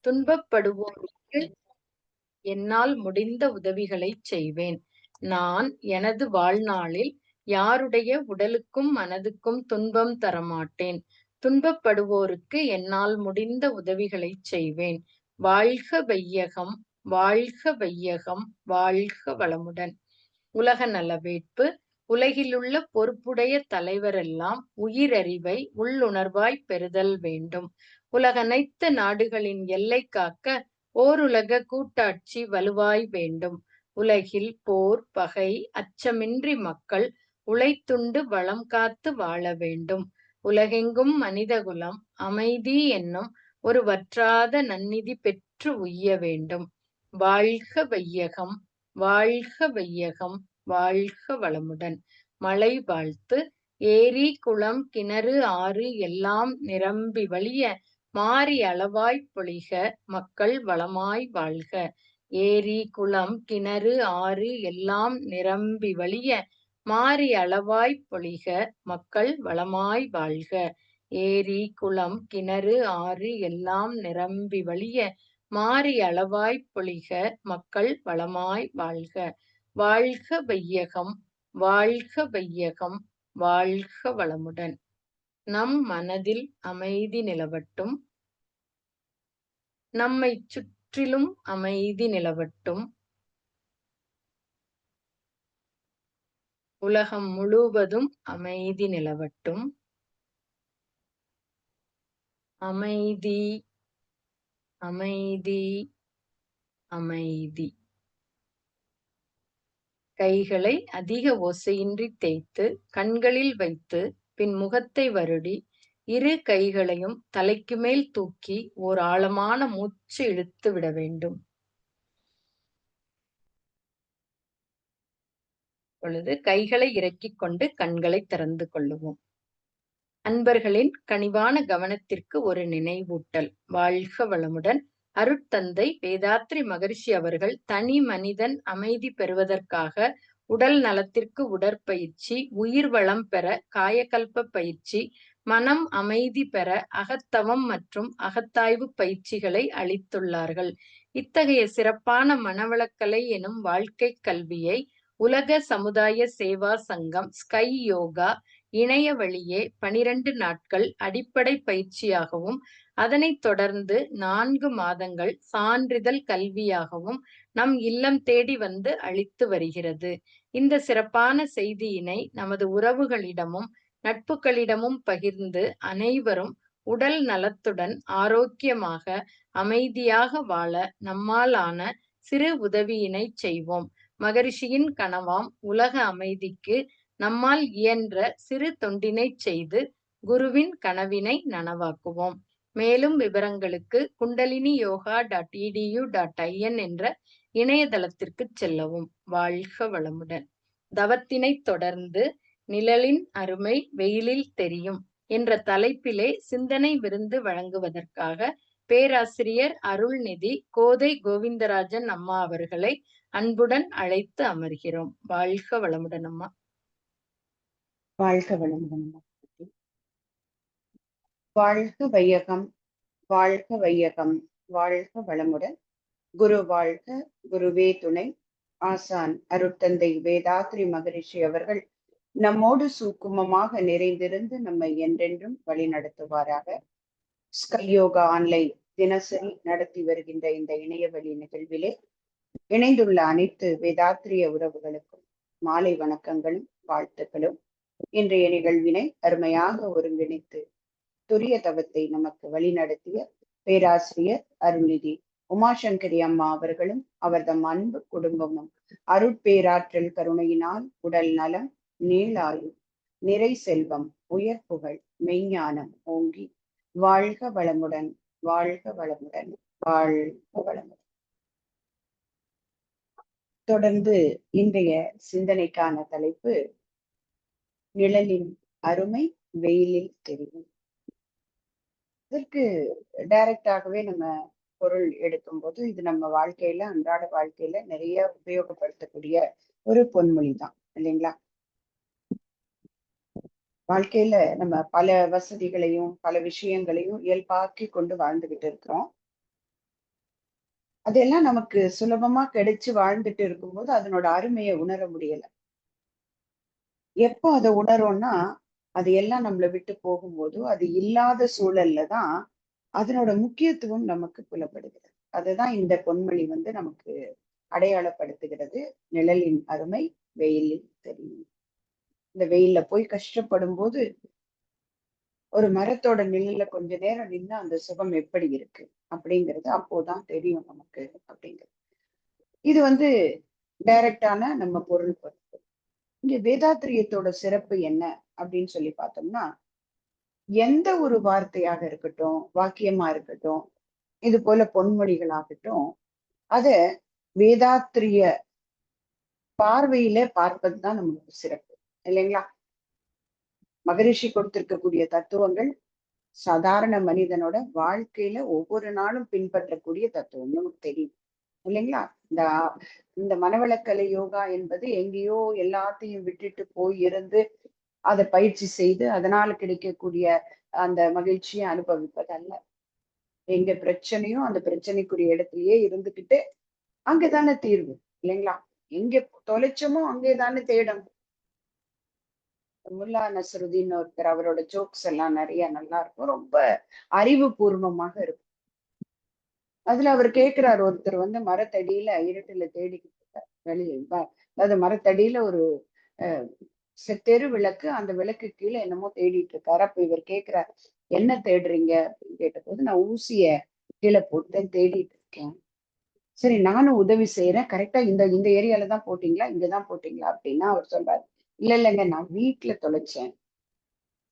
துன்பப்படுவோருக்கு என்னால் முடிந்த உதவிகளைச் செய்வேன். நான் எனது வாழ்நாளில் யாருடைய உடலுக்கும் மனதுக்கும் துன்பம் தரமாட்டேன். துன்பப்படுவோருக்கு என்னால் முடிந்த உதவிகளைச் செய்வேன். வாழ்க வையகம், வாழ்க வையகம், வாழ்க வளமுடன். உலக நலவேட்பு. உலகிலுள்ள பொறுப்புடைய தலைவரெல்லாம் உயிரறிவை உள்ளுணர்வாய் பெறுதல் வேண்டும். உலகனைத்து நாடுகளின் எல்லை காக்க ஓருலக கூட்டாட்சி வலுவாய் வேண்டும். உலகில் போர், பகை, அச்சமின்றி மக்கள் உழைத்துண்டு வளம் காத்து வாழ வேண்டும். உலகெங்கும் மனிதகுலம் அமைதி என்னும் ஒரு வற்றாத நன்னிதி பெற்று உய்ய வேண்டும். வாழ்க வையகம், வாழ்க வையகம், வாழ்க வளமுடன். மழை வாழ்த்து. ஏரி, குளம், கிணறு, ஆறு எல்லாம் நிரம்பி வழிய மாறி அளவாய்ப் பொழிக, மக்கள் வளமாய் வாழ்க. ஏரி, குளம், கிணறு, ஆறு எல்லாம் நிரம்பி வழிய மாறி அளவாய்ப் பொழிக, மக்கள் வளமாய் வாழ்க. ஏரி, குளம், கிணறு, ஆறு எல்லாம் நிரம்பி வழிய மாறி அளவாய்ப் பொழிக, மக்கள் வளமாய் வாழ்க. வாழ்க வையகம், வாழ்க வையகம், வாழ்க வளமுடன். நம் மனதில் அமைதி நிலவட்டும். நம்மைச் சுற்றிலும் அமைதி நிலவட்டும். உலகம் முழுவதும் அமைதி நிலவட்டும். அமைதி, அமைதி, அமைதி. கைகளை அதிக ஓசையின்றி தேய்த்து கண்களில் வைத்து பின் முகத்தை வருடி இரு கைகளையும் தலைக்கு மேல் தூக்கி ஓர் ஆழமான மூச்சு இழுத்து விட வேண்டும். பொழுது கைகளை இறக்கிக் கொண்டு கண்களை திறந்து கொள்ளுவோம். அன்பர்களின் கனிவான கவனத்திற்கு ஒரு நினைவூட்டல். வாழ்க வளமுடன். அருட்தந்தை வேதாத்ரி மகரிஷி அவர்கள் தனி மனிதன் அமைதி பெறுவதற்காக உடல் நலத்திற்கு உடற்பயிற்சி, உயிர் வளம் பெற காயகல்ப பயிற்சி, மனம் அமைதி பெற அகத்தவம் மற்றும் அகத்தாய்வு பயிற்சிகளை அளித்துள்ளார்கள். இத்தகைய சிறப்பான மனவளக்கலை எனும் வாழ்க்கை கல்வியை உலக சமுதாய சேவா சங்கம் ஸ்கை யோகா இணைய வழியே 12 நாட்கள் அடிப்படை பயிற்சியாகவும் அதனைத் தொடர்ந்து 4 மாதங்கள் சான்றிதழ் கல்வியாகவும் நம் இல்லம் தேடி வந்து அளித்து வருகிறது. இந்த சிறப்பான செய்தியினை நமது உறவுகளிடமும் நட்புகளிடமும் பகிர்ந்து அனைவரும் உடல் நலத்துடன் ஆரோக்கியமாக அமைதியாக வாழ நம்மால் ஆன சிறு உதவியினை செய்வோம். மகரிஷியின் கனவாம் உலக அமைதிக்கு நம்மால் இயன்ற சிறு தொண்டினை செய்து குருவின் கனவினை நனவாக்குவோம். மேலும் விவரங்களுக்கு kundaliniyoga.edu.in என்ற இணையதளத்திற்கு செல்லவும். வாழ்க வளமுடன். தவத்தினை தொடர்ந்து நிழலின் அருமை வெயிலில் தெரியும் என்ற தலைப்பிலே சிந்தனை விருந்து வழங்குவதற்காக பேராசிரியர் அருள்நிதி கோதை கோவிந்தராஜன் அம்மா அவர்களை அன்புடன் அழைத்து அமர்கிறோம். வாழ்க வளமுடன் அம்மா. வாழ்க வளமுடன். வாழ்க வையகம், வாழ்க வையகம், வாழ்க வளமுடன். குரு வாழ்க, குருவே துணை. ஆசான் அருட்தந்தை வேதாத்ரி மகரிஷி அவர்கள் நம்மோடு சூக்குமமாக நிறைந்திருந்து நம்மை என்றென்றும் வழி நடத்துவாராக. ஸ்கை யோகா ஆன்லைன் தினசரி நடத்தி வருகின்ற இந்த இணையவழி நிகழ்விலே இணைந்துள்ள அனைத்து வேதாத்திரிய உறவுகளுக்கும் மாலை வணக்கங்களும் வாழ்த்துக்களும். இன்றைய நிகழ்வினை அருமையாக ஒருங்கிணைத்து துரிய தவத்தை நமக்கு வழிநடத்திய பேராசிரியர் அருள்நிதி உமாசங்கரி அம்மா அவர்களும் அவர்தம் அன்பு குடும்பமும் அருட்பேராற்றல் கருணையினால் உடல் நலம், நீளாயு, நிறை செல்வம், உயர் புகழ், மெய்ஞானம் ஓங்கி வாழ்க வளமுடன், வாழ்க வளமுடன், வாழ்க வளமுடன். தொடர்ந்து இன்றைய சிந்தனைக்கான தலைப்பு நிழலின் அருமை வெயிலில் தெரியும். இதற்கு டைரக்டாகவே நம்ம பொருள் எடுக்கும்போது இது நம்ம வாழ்க்கையில அன்றாட வாழ்க்கையில நிறைய உபயோகப்படுத்தக்கூடிய ஒரு பொன்மொழி தான் இல்லைங்களா? வாழ்க்கையில நம்ம பல வசதிகளையும் பல விஷயங்களையும் இயல்பாக்கி கொண்டு வாழ்ந்துகிட்டு இருக்கிறோம். அதெல்லாம் நமக்கு சுலபமா கிடைச்சு வாழ்ந்துட்டு இருக்கும்போது அதனோட அருமையை உணர முடியல. எப்போ அதை உணரோம்னா, அது எல்லாம் நம்மளை விட்டு போகும்போது, அது இல்லாத சூழல்ல தான் அதனோட முக்கியத்துவம் நமக்கு புலப்படுகிறது. அதுதான் இந்த பொன்மொழி நமக்கு அடையாளப்படுத்துகிறது. நிழலின் அருமை வெயிலில் தெரியும். இந்த வெயில்ல போய் கஷ்டப்படும் போது ஒரு மரத்தோட நிழல்ல கொஞ்ச நேரம் நின்னா அந்த சுகம் எப்படி இருக்கு அப்படிங்கிறது அப்போதான் தெரியும் நமக்கு அப்படிங்கிறது. இது டைரக்டான நம்ம பொருள் பொறுப்பு. இங்க வேதாத்திரியத்தோட சிறப்பு என்ன அப்படின்னு சொல்லி பார்த்தோம்னா, எந்த ஒரு வார்த்தையாக இருக்கட்டும், வாக்கியமா இருக்கட்டும், இது போல பொன்மொழிகளாகட்டும், அத வேதாத்திரிய பார்வையில பார்ப்பதுதான் நமக்கு சிறப்பு, இல்லைங்களா? மகரிஷி கொடுத்திருக்கக்கூடிய தத்துவங்கள் சாதாரண மனிதனோட வாழ்க்கையில ஒவ்வொரு நாளும் பின்பற்றக்கூடிய தத்துவம் நமக்கு தெரியும், இல்லைங்களா? இந்த இந்த மனவளக்கலை யோகா என்பது எங்கேயோ எல்லாத்தையும் விட்டுட்டு போய் இருந்து அதை பயிற்சி செய்து அதனால கிடைக்கக்கூடிய அந்த மகிழ்ச்சியை அனுபவிப்பது அல்ல. எங்க பிரச்சனையோ அந்த பிரச்சனைக்குரிய இடத்துலயே இருந்துகிட்டு அங்கதானே தீர்வு, இல்லைங்களா? எங்க தொலைச்சோமோ அங்கேதானே தேடணும். முல்லா நசருதீன் ஒருத்தர், அவரோட ஜோக்ஸ் எல்லாம் நிறைய நல்லா இருக்கும், ரொம்ப அறிவு பூர்வமாக இருக்கும். அதுல அவர் கேட்கிறார், ஒருத்தர் மரத்தடியில இருட்டுல தேடிக்கிட்டு இருக்கார் வெளியே, அதாவது மரத்தடியில ஒரு தெரு விளக்கு, அந்த விளக்கு கீழே என்னமோ தேடிட்டு இருக்காரு. அப்ப இவர் கேட்கிறார், என்ன தேடுறீங்க அப்படின்னு கேட்டபோது, நான் ஊசிய கீழே போட்டு தேடிட்டு இருக்கேன். சரி, நானும் உதவி செய்யறேன், கரெக்டா இந்த இந்த ஏரியால தான் போட்டீங்களா, இங்கதான் போட்டீங்களா அப்படின்னா அவர் சொல்றாரு, இல்ல இல்லைங்க, நான் வீட்டுல தொலைச்சேன்.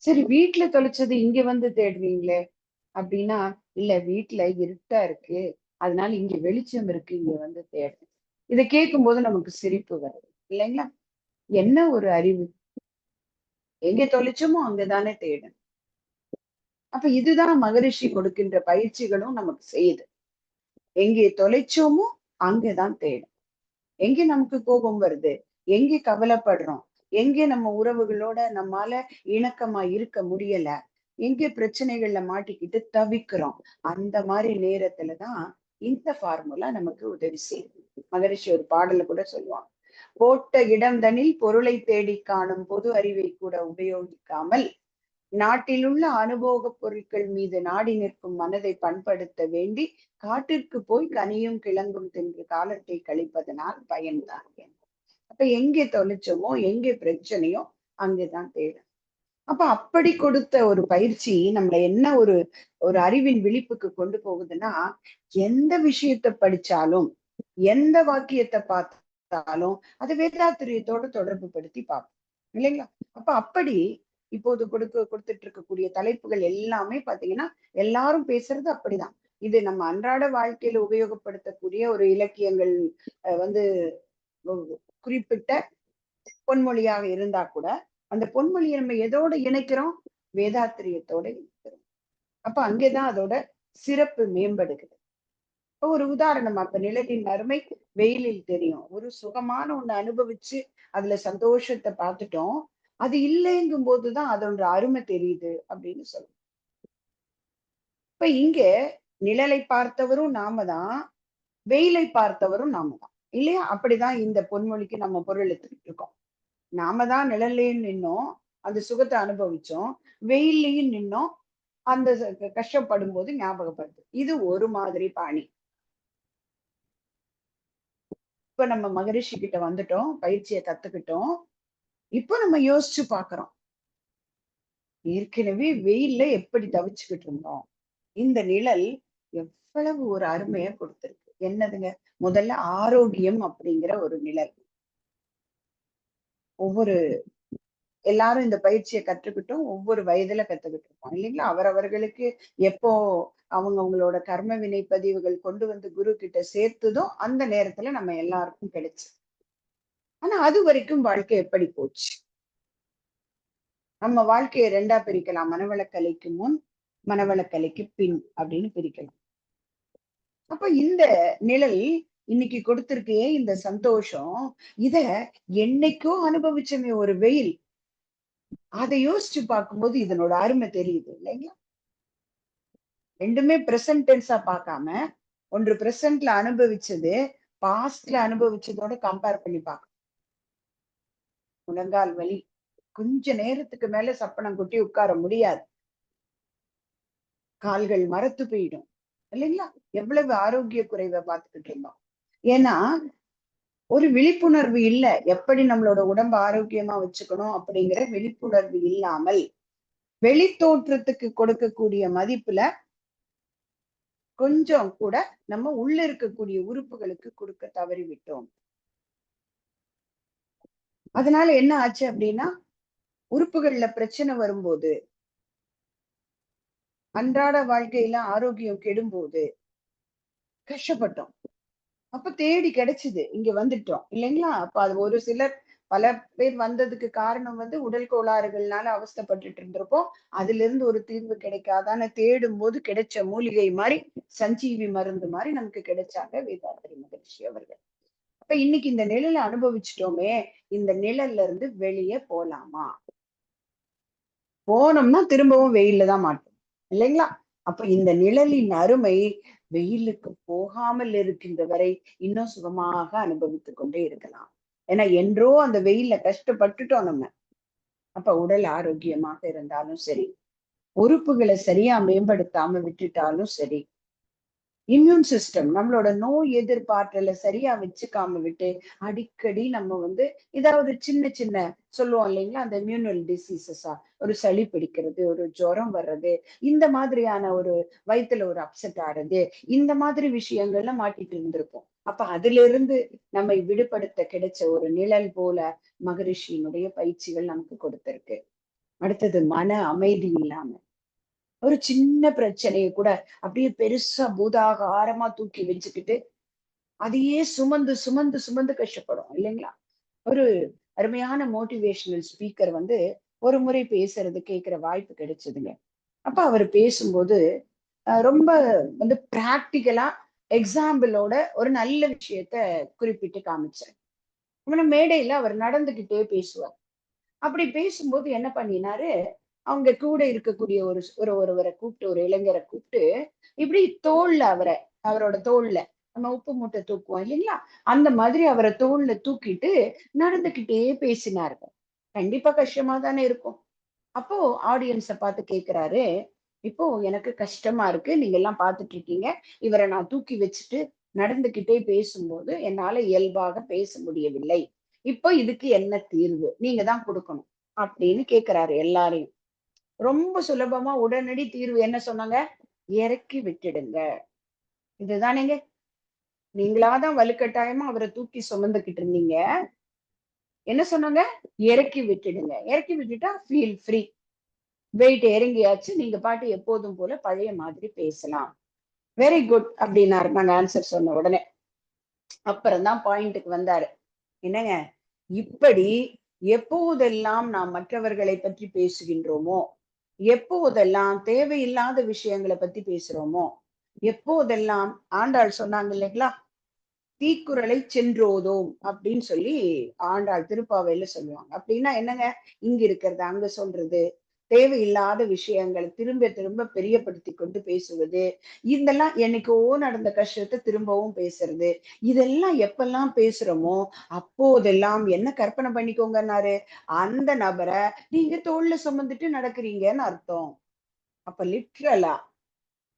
சரி, வீட்டுல தொலைச்சது இங்க தேடுவீங்களே அப்படின்னா, இல்ல வீட்டுல இருட்டா இருக்கு, அதனால இங்க வெளிச்சம் இருக்கு, இங்க தேடு. இதை கேட்கும் போது நமக்கு சிரிப்பு வருது, இல்லைங்களா? என்ன ஒரு அறிவு! எங்க தொலைச்சோமோ அங்கதானே தேடு. அப்ப இதுதான் மகரிஷி கொடுக்கின்ற பயிற்சிகளும் நமக்கு செய்யுது. எங்கே தொலைச்சோமோ அங்கதான் தேடும். எங்கே நமக்கு கோபம் வருது, எங்கே கவலைப்படுறோம், எங்கே நம்ம உறவுகளோட நம்மால இணக்கமா இருக்க முடியல, எங்கே பிரச்சனைகள்ல மாட்டிக்கிட்டு தவிக்கிறோம், அந்த மாதிரி நேரத்துலதான் இந்த ஃபார்முலா நமக்கு உதவி செய்யுது. மகரிஷி ஒரு பாடல கூட சொல்லுவாங்க, போட்ட இடம் தனில் பொருளை தேடி காணும் பொது அறிவை கூட உபயோகிக்காமல் நாட்டிலுள்ள அனுபோக பொருட்கள் மீது நாடி நிற்கும் மனதை பண்படுத்த வேண்டி காட்டிற்கு போய் கனியும் கிழங்கும் தின்று காலத்தை கழிப்பதனால் பயன்தான். அப்ப எங்கே தொலைச்சோமோ எங்கே பிரச்சனையோ அங்கேதான் தேடும். அப்ப அப்படி கொடுத்த ஒரு பயிற்சி நம்மள என்ன ஒரு ஒரு அறிவின் விழிப்புக்கு கொண்டு போகுதுன்னா, எந்த விஷயத்தை படிச்சாலும் எந்த வாக்கியத்தை பார்த்தாலும் அது வேதாத்திரியத்தோட தொடர்பு படுத்தி பார்ப்போம், இல்லைங்களா? அப்ப அப்படி இப்போது கொடுத்துட்டு இருக்கக்கூடிய தலைப்புகள் எல்லாமே பாத்தீங்கன்னா எல்லாரும் பேசுறது அப்படிதான். இது நம்ம அன்றாட வாழ்க்கையில உபயோகப்படுத்தக்கூடிய ஒரு இலக்கியங்கள் வந்து குறிப்பிட்ட பொன்மொழியாக இருந்தா கூட அந்த பொன்மொழியை நம்ம எதோட இணைக்கிறோம்? வேதாத்திரியத்தோட இணைக்கிறோம். அப்ப அங்கேதான் அதோட சிறப்பு மேம்படுகிறது. இப்ப ஒரு உதாரணம், அப்ப நிலத்தின் அருமை வெயிலில் தெரியும். ஒரு சுகமான ஒண்ணு அனுபவிச்சு அதுல சந்தோஷத்தை பார்த்துட்டோம், அது இல்லைங்கும் போதுதான் அதோட அருமை தெரியுது அப்படின்னு சொல்லுவோம். இப்ப இங்க நிழலை பார்த்தவரும் நாம தான், வெயிலை பார்த்தவரும் நாம தான், இல்லையா? அப்படிதான் இந்த பொன்மொழிக்கு நம்ம பொருள் எடுத்துக்கிட்டு இருக்கோம். நாம தான் நிழல்லையும் நின்னோம், அந்த சுகத்தை அனுபவிச்சோம், வெயில்லையும் நின்னோம், அந்த கஷ்டப்படும் போது ஞாபகப்படுது. இது ஒரு மாதிரி பாணி. இப்ப நம்ம மகரிஷி கிட்ட வந்துட்டோம், பயிற்சியை கத்துக்கிட்டோம். இப்ப நம்ம யோசிச்சு பாக்குறோம், ஏற்கனவே வெயில்ல எப்படி தவிச்சுக்கிட்டு இருந்தோம், இந்த நிழல் எவ்வளவு ஒரு அருமையை கொடுத்திருக்கு. என்னதுங்க? முதல்ல ஆரோக்கியம் அப்படிங்கிற ஒரு நிழல். ஒவ்வொரு எல்லாரும் இந்த பயிற்சியை கற்றுக்கிட்டோம், ஒவ்வொரு வயதுல கத்துக்கிட்டு இருப்போம், இல்லைங்களா? அவரவர்களுக்கு எப்போ அவங்களோட கர்ம வினை பதிவுகள் கொண்டு குரு கிட்ட சேர்த்துதோ அந்த நேரத்துல நம்ம எல்லாருக்கும் கிடைச்சு. ஆனா அது வரைக்கும் வாழ்க்கை எப்படி போச்சு? நம்ம வாழ்க்கையை ரெண்டா பிரிக்கலாம், மனவளக்கலைக்கு முன், மனவளக்கலைக்கு பின் அப்படின்னு பிரிக்கலாம். அப்ப இந்த நிழல் இன்னைக்கு கொடுத்திருக்கே இந்த சந்தோஷம், இத என்னைக்கோ அனுபவிச்சமே ஒரு வெயில், அதை யோசிச்சு பார்க்கும்போது இதனோட அருமை தெரியுது, இல்லைங்களா? ரெண்டுமே பிரசன்ட் டென்ஸா பார்க்காம ஒன்று பிரசன்ட்ல அனுபவிச்சது பாஸ்ட்ல அனுபவிச்சதோட கம்பேர் பண்ணி பார்க்கணும். முழங்கால் வலி, கொஞ்ச நேரத்துக்கு மேல சப்பனம் கொட்டி உட்கார முடியாது, கால்கள் மரத்து போயிடும் இல்லைங்களா? எவ்வளவு ஆரோக்கிய குறைவை பார்த்துக்கிட்டு இருந்தோம். ஏன்னா ஒரு விழிப்புணர்வு இல்ல, எப்படி நம்மளோட உடம்பு ஆரோக்கியமா வச்சுக்கணும் அப்படிங்கிற விழிப்புணர்வு இல்லாமல் வெளி தோற்றத்துக்கு கொடுக்கக்கூடிய மதிப்புல கொஞ்சம் கூட நம்ம உள்ள இருக்கக்கூடிய உறுப்புகளுக்கு கொடுக்க தவறிவிட்டோம். அதனால என்ன ஆச்சு அப்படின்னா, உறுப்புகள்ல பிரச்சனை வரும்போது, அன்றாட வாழ்க்கையில ஆரோக்கியம் கெடும்போது கஷ்டப்பட்டோம். அப்ப தேடி கிடைச்சது, இங்க வந்துட்டோம் இல்லைங்களா? அப்ப அது ஒரு சிலர், பல பேர் வந்ததுக்கு காரணம் வந்து உடல் கோளாறுகள்னால அவஸ்தைப்பட்டுட்டு இருந்திருப்போம். அதுல இருந்து ஒரு தீர்வு கிடைக்காதான்னு தேடும் போது கிடைச்ச மூலிகை மாதிரி, சஞ்சீவி மருந்து மாதிரி நமக்கு கிடைச்சாங்க வேதாத்திரி மகரிஷி அவர்கள். அப்ப இன்னைக்கு இந்த நிழலை அனுபவிச்சுட்டோமே, இந்த நிழல்ல இருந்து வெளியே போலாமா? போனோம்னா திரும்பவும் வெயில்ல தான் மாட்டோம் இல்லைங்களா? அப்ப இந்த நிழலின் அருமை வெயிலுக்கு போகாமல் இருக்கின்ற வரை இன்னும் சுகமாக அனுபவித்துக் கொண்டே இருக்கலாம். ஏன்னா என்றோ அந்த வெயில்ல கஷ்டப்பட்டுட்டோம் நம்ம. அப்ப உடல் ஆரோக்கியமாக இருந்தாலும் சரி, உறுப்புகளை சரியா மேம்படுத்தாம விட்டுட்டாலும் சரி, இம்யூன் சிஸ்டம் நம்மளோட நோய் எதிர்ப்பாற்றலை சரியா வச்சுக்காம விட்டு அடிக்கடி நம்ம வந்து ஏதாவது சின்ன சின்ன சொல்லுவோம் இல்லைங்களா, அந்த இம்யூனல் டிசீசஸா, ஒரு சளி பிடிக்கிறது, ஒரு ஜுரம் வர்றது, இந்த மாதிரியான ஒரு வயித்துல ஒரு அப்செட் ஆறது, இந்த மாதிரி விஷயங்கள்ல மாட்டிட்டு இருந்திருப்போம். அப்ப அதுல இருந்து நம்மை விடுபடுத்த கிடைச்ச ஒரு நிழல் போல மகரிஷியினுடைய பயிற்சிகள் நமக்கு கொடுத்திருக்கு. அடுத்தது மன அமைதி இல்லாம ஒரு சின்ன பிரச்சனையை கூட அப்படியே பெருசா பூதாகாரமா தூக்கி வச்சுக்கிட்டு அதையே சுமந்து சுமந்து சுமந்து கஷ்டப்படும் இல்லைங்களா? ஒரு அருமையான மோட்டிவேஷனல் ஸ்பீக்கர் வந்து ஒரு முறை பேசுறது கேட்கிற வாய்ப்பு கிடைச்சதுங்க. அப்ப அவர் பேசும்போது ரொம்ப வந்து பிராக்டிக்கலா எக்ஸாம்பிளோட ஒரு நல்ல விஷயத்த குறிப்பிட்டு காமிச்சார். மேடையில அவர் நடந்துகிட்டே பேசுவார். அப்படி பேசும்போது என்ன பண்ணினாரு, அவங்க கூட இருக்கக்கூடிய ஒருவரை கூப்பிட்டு, ஒரு இளைஞரை கூப்பிட்டு, இப்படி தோல்ல அவரோட தோல்ல நம்ம உப்பு மூட்டை தூக்குவோம் இல்லைங்களா, அந்த மாதிரி அவரை தோல்ல தூக்கிட்டு நடந்துகிட்டே பேசினாருங்க. கண்டிப்பா கஷ்டமா தானே இருக்கும். அப்போ ஆடியன்ஸ பார்த்து கேக்குறாரு, இப்போ எனக்கு கஷ்டமா இருக்கு, நீங்க எல்லாம் பார்த்துட்டு இருக்கீங்க, இவரை நான் தூக்கி வச்சுட்டு நடந்துகிட்டே பேசும்போது என்னால இயல்பாக பேச முடியவில்லை, இப்போ இதுக்கு என்ன தீர்வு நீங்க தான் கொடுக்கணும் அப்படின்னு கேக்குறாரு எல்லாரையும். ரொம்ப சுலபமா உடனடி தீர்வு என்ன சொன்னாங்க? இறக்கி விட்டுடுங்க. இதுதானேங்க. நீங்களாதான் வலுக்கட்டாயமா அவரை தூக்கி சுமந்துகிட்டு இருந்தீங்க. என்ன சொன்னாங்க? இறக்கி விட்டுடுங்க. இறக்கி விட்டுட்டா ஃபீல் ஃப்ரீ. வெயிட் இறங்கியாச்சு, நீங்க பாட்டு எப்போதும் போல பழைய மாதிரி பேசலாம். வெரி குட் அப்படின்னாரு நாங்க ஆன்சர் சொன்ன உடனே. அப்புறம் தான் பாயிண்ட்டுக்கு வந்தாரு. என்னங்க, இப்படி எப்போதெல்லாம் நாம் மற்றவர்களை பற்றி பேசுகின்றோமோ, எப்போதெல்லாம் தேவையில்லாத விஷயங்களை பத்தி பேசுறோமோ, எப்போதெல்லாம் ஆண்டாள் சொன்னாங்க இல்லைங்களா, தீக்குறளை சென்றோதோம் அப்படின்னு சொல்லி ஆண்டாள் திருப்பாவையில சொல்லுவாங்க. அப்படின்னா என்னங்க, இங்க இருக்கிறது அங்க சொல்றது, தேவையில்லாத விஷயங்களை திரும்ப திரும்ப பெரியப்படுத்தி கொண்டு பேசுவது, இதெல்லாம் என்னைக்கோ நடந்த கஷ்டத்தை திரும்பவும் பேசுறது, இதெல்லாம் எப்பெல்லாம் பேசுறோமோ அப்போதெல்லாம் என்ன கற்பனை பண்ணிக்கோங்கன்னாரு, அந்த நபரை நீங்க தோல்ல சுமந்துட்டு நடக்கிறீங்கன்னு அர்த்தம். அப்ப லிட்ரலா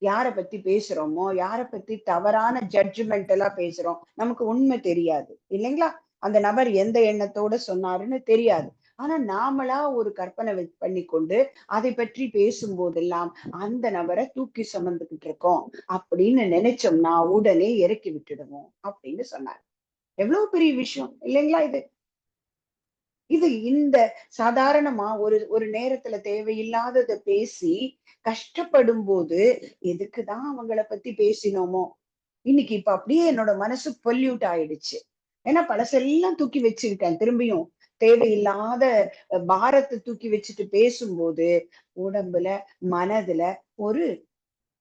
யார பத்தி பேசுறோமோ, யார பத்தி தவறான ஜட்ஜ்மெண்டலா பேசுறோம், நமக்கு உண்மை தெரியாது இல்லைங்களா? அந்த நபர் எந்த எண்ணத்தோட சொன்னாருன்னு தெரியாது. ஆனா நாமளா ஒரு கற்பனை பண்ணிக்கொண்டு அதை பற்றி பேசும்போதெல்லாம் அந்த நபரை தூக்கி சுமந்துகிட்டு இருக்கோம் அப்படின்னு நினைச்சோம்னா உடனே இறக்கி விட்டுடுவோம் அப்படின்னு சொன்னார். எவ்வளவு பெரிய விஷயம் இல்லைங்களா இது? இது இந்த சாதாரணமா ஒரு ஒரு நேரத்துல தேவையில்லாததை பேசி கஷ்டப்படும் போது எதுக்குதான் அவங்கள பத்தி பேசினோமோ, இன்னைக்கு இப்ப அப்படியே என்னோட மனசு பொல்யூட் ஆயிடுச்சு. ஏன்னா பழசெல்லாம் தூக்கி வச்சிருக்கேன் திரும்பியும். தேவையில்லாத பாரத்தை தூக்கி வச்சுட்டு பேசும்போது உடம்புல மனதுல ஒரு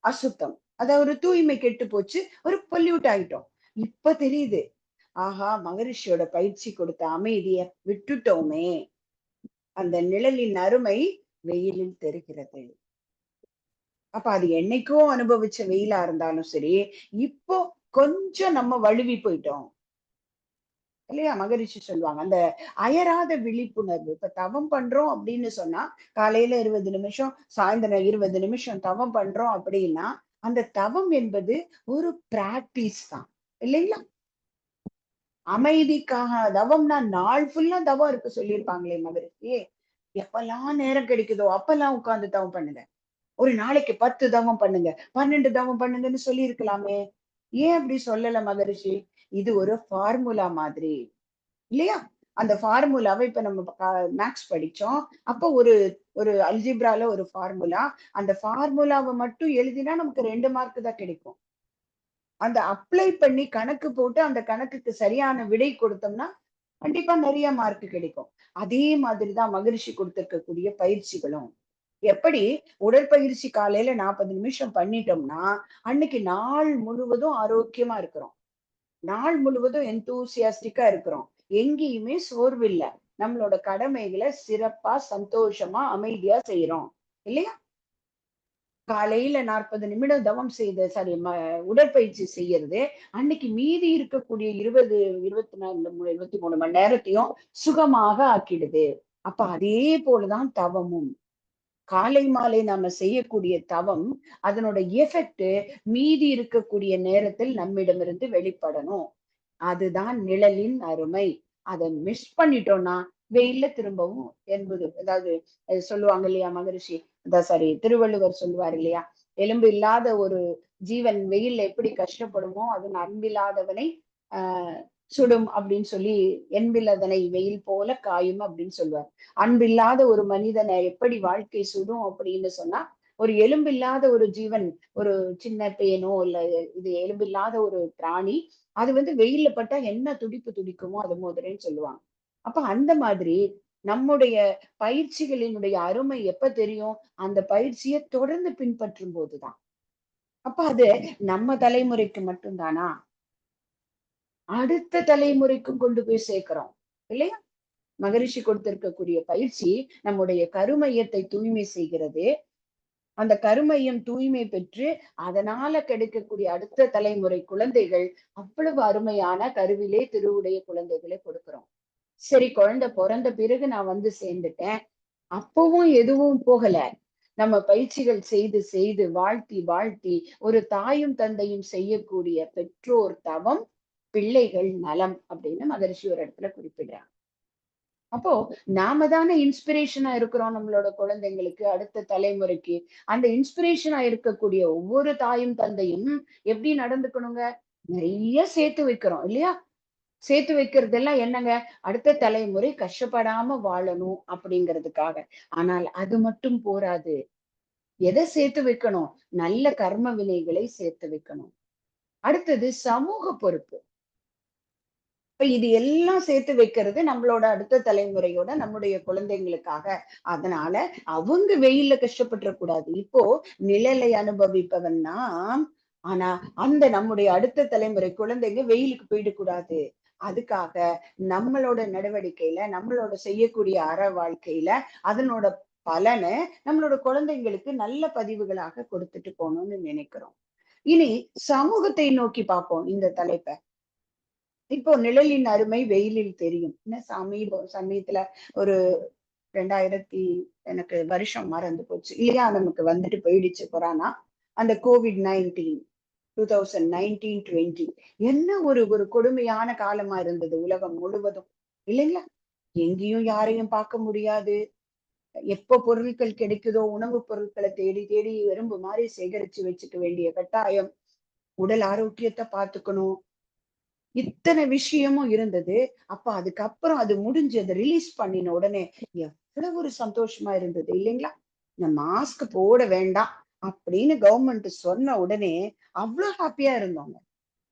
அசுத்தம், அதாவது ஒரு தூய்மை கெட்டு போச்சு, ஒரு பொல்யூட் ஆயிட்டோம். இப்ப தெரியுது, ஆஹா மகரிஷியோட பயிற்சி கொடுத்த அமைதிய விட்டுட்டோமே, அந்த நிழலின் அருமை வெயிலில் தெரிகிறது. அப்ப அது என்னைக்கோ அனுபவிச்ச வெயிலா இருந்தாலும் சரி, இப்போ கொஞ்சம் நம்ம வழுவி போயிட்டோம் இல்லையா? மகரிஷி சொல்லுவாங்க. அந்த அயராத விழிப்புணர்வு. இப்ப தவம் பண்றோம் அப்படின்னு சொன்னா, காலையில 20 நிமிஷம், சாயந்தரம் 20 நிமிஷம் தவம் பண்றோம் அப்படின்னா, அந்த தவம் என்பது ஒரு பிராக்டிஸ் தான். இல்லைங்களா? அமைதிக்காக தவம்னா நாள் ஃபுல்லா தவம் இருக்க சொல்லியிருப்பாங்களே மகரிஷி. எப்பல்லாம் நேரம் கிடைக்குதோ அப்பல்லாம் உட்கார்ந்து தவம் பண்ணுங்க. ஒரு நாளைக்கு 10 தவம் பண்ணுங்க, 12 தவம் பண்ணுங்கன்னு சொல்லியிருக்கலாமே. ஏன் அப்படி சொல்லல மகரிஷி? இது ஒரு ஃபார்முலா மாதிரி. இல்லையா? அந்த ஃபார்முலாவ இப்ப நம்ம மேத்ஸ் படிச்சோம். அப்போ ஒரு ஒரு அல்ஜீப்ரால ஒரு ஃபார்முலா. அந்த ஃபார்முலாவ மட்டும் எழுதினா நமக்கு 2 மார்க் தான் கிடைக்கும். அந்த அப்ளை பண்ணி கணக்கு போட்டு அந்த கணக்குக்கு சரியான விடை கொடுத்தோம்னா, கண்டிப்பா நெறைய மார்க் கிடைக்கும். அதே மாதிரி தான் மகரிஷி கொடுத்திருக்கக்கூடிய பயிற்சிகளும். எப்படி உடற்பயிற்சி காலையில 40 நிமிஷம் பண்ணிட்டோம்னா, அன்னைக்கு நாள் முழுவதும் ஆரோக்கியமா இருக்கிறோம். நாள் முழுவதும் எந்தூசியாஸ்டிக்கா இருக்கிறோம். எங்கேயுமே சோர்வு இல்ல. நம்மளோட கடமைகள சிறப்பா, சந்தோஷமா, அமைதியா செய்றோம். இல்லையா? காலையில 40 நிமிடம் தவம் செய்த சாரி உடற்பயிற்சி செய்யறது, அன்னைக்கு மீதி இருக்கக்கூடிய 20, 24, 23 மணி நேரத்தையும் சுகமாக ஆக்கிடுது. அப்ப அதே போலதான் தவமும். காலை, மாலை நாம செய்யக்கூடிய தவம், அதனோட எஃபெக்ட் மீதி இருக்கக்கூடிய நேரத்தில் நம்மிடமிருந்து வெளிப்படணும். அதுதான் நிழலின் அருமை. அத மிஸ் பண்ணிட்டோம்னா, வெயில்ல திரும்பவும் என்பது அதாவது சொல்லுவாங்க இல்லையா மகரிஷி, சாரி திருவள்ளுவர் சொல்லுவார் இல்லையா? எலும்பு இல்லாத ஒரு ஜீவன் வெயில்ல எப்படி கஷ்டப்படுமோ, அது அன்பில்லாதவனை சுடும் அப்படின்னு சொல்லி, "என்பில்லதனை வெயில் போல காயும்" அப்படின்னு சொல்லுவார். அன்பில்லாத ஒரு மனிதனை எப்படி வாழ்க்கை சுடும் அப்படின்னு சொன்னா, ஒரு எலும்பில்லாத ஒரு ஜீவன், ஒரு சின்ன பேனோ இல்ல இது எலும்பில்லாத ஒரு பிராணி, அது வெயில்ல பட்டா என்ன துடிப்பு துடிக்குமோ அது மாதிரின்னு சொல்லுவாங்க. அப்ப அந்த மாதிரி நம்முடைய பயிற்சிகளினுடைய அருமை எப்ப தெரியும்? அந்த பயிற்சிய தொடர்ந்து பின்பற்றும் போதுதான். அப்ப அது நம்ம தலைமுறைக்கு மட்டும் தானா? அடுத்த தலைமுறைக்கும் கொண்டு போய் சேர்க்கிறோம். இல்லையா? மகரிஷி கொடுத்திருக்கக்கூடிய பயிற்சி நம்முடைய கருமையத்தை தூய்மை செய்கிறது. அந்த கருமையம் தூய்மை பெற்று அதனால கிடைக்கக்கூடிய அடுத்த தலைமுறை குழந்தைகள் அவ்வளவு அருமையான கருவிலே திருவுடைய குழந்தைகளை கொடுக்கிறோம். சரி, குழந்தை பிறந்த பிறகு நான் சேர்ந்துட்டேன். அப்பவும் எதுவும் போகல. நம்ம பயிற்சிகள் செய்து செய்து வாழ்த்தி வாழ்த்தி ஒரு தாயும் தந்தையும் செய்யக்கூடிய பெற்றோர் தவம், பிள்ளைகள் நலம் அப்படின்னு மகரிஷி ஒரு இடத்துல குறிப்பிடுறாங்க. அப்போ நாம தானே இன்ஸ்பிரேஷனா இருக்கிறோம் நம்மளோட குழந்தைங்களுக்கு, அடுத்த தலைமுறைக்கு. அந்த இன்ஸ்பிரேஷனா இருக்கக்கூடிய ஒவ்வொரு தாயும் தந்தையும் எப்படி நடந்துக்கணுங்க? நிறைய சேர்த்து வைக்கிறோம் இல்லையா? சேர்த்து வைக்கிறதெல்லாம் என்னங்க? அடுத்த தலைமுறை கஷ்டப்படாம வாழணும் அப்படிங்கிறதுக்காக. ஆனால் அது மட்டும் போராது. எதை சேர்த்து வைக்கணும்? நல்ல கர்ம வினைகளை சேர்த்து வைக்கணும். அடுத்தது சமூக பொறுப்பு. இப்ப இது எல்லாம் சேர்த்து வைக்கிறது நம்மளோட அடுத்த தலைமுறையோட நம்முடைய குழந்தைங்களுக்காக. அதனால அவங்க வெயில்ல கஷ்டப்பட்டுற கூடாது. இப்போ நிழலை அனுபவிப்பவன் நாம். ஆனா அந்த நம்முடைய அடுத்த தலைமுறை குழந்தைங்க வெயிலுக்கு போயிடக்கூடாது. அதுக்காக நம்மளோட நடவடிக்கையில, நம்மளோட செய்யக்கூடிய அற வாழ்க்கையில அதனோட பலனை நம்மளோட குழந்தைங்களுக்கு நல்ல பதிவுகளாக கொடுத்துட்டு போகணும்னு நினைக்கிறோம். இனி சமூகத்தை நோக்கி பார்ப்போம் இந்த தலைப்ப. இப்போ நிழலின் அருமை வெயிலில் தெரியும். என்ன சமயத்துல ஒரு 2000 எனக்கு வருஷம் மறந்து போச்சு இல்லையா? நமக்கு போயிடுச்சு கொரோனா. அந்த COVID-19 2019, 20 என்ன ஒரு ஒரு கொடுமையான காலமா இருந்தது உலகம் முழுவதும் இல்லைங்களா? எங்கேயும் யாரையும் பார்க்க முடியாது. எப்ப பொருட்கள் கிடைக்குதோ உணவுப் பொருட்களை தேடி தேடி எறும்பு மாதிரி சேகரிச்சு வச்சுக்க வேண்டிய கட்டாயம். உடல் ஆரோக்கியத்தை பார்த்துக்கணும். இத்தனை விஷயமும் இருந்தது. அப்ப அதுக்கப்புறம் அது முடிஞ்சு அத ரிலீஸ் பண்ணின உடனே எவ்வளவு ஒரு சந்தோஷமா இருந்தது இல்லைங்களா? இந்த மாஸ்க் போட வேண்டாம் அப்படின்னு கவர்மெண்ட் சொன்ன உடனே அவ்வளவு ஹாப்பியா இருந்தோங்க.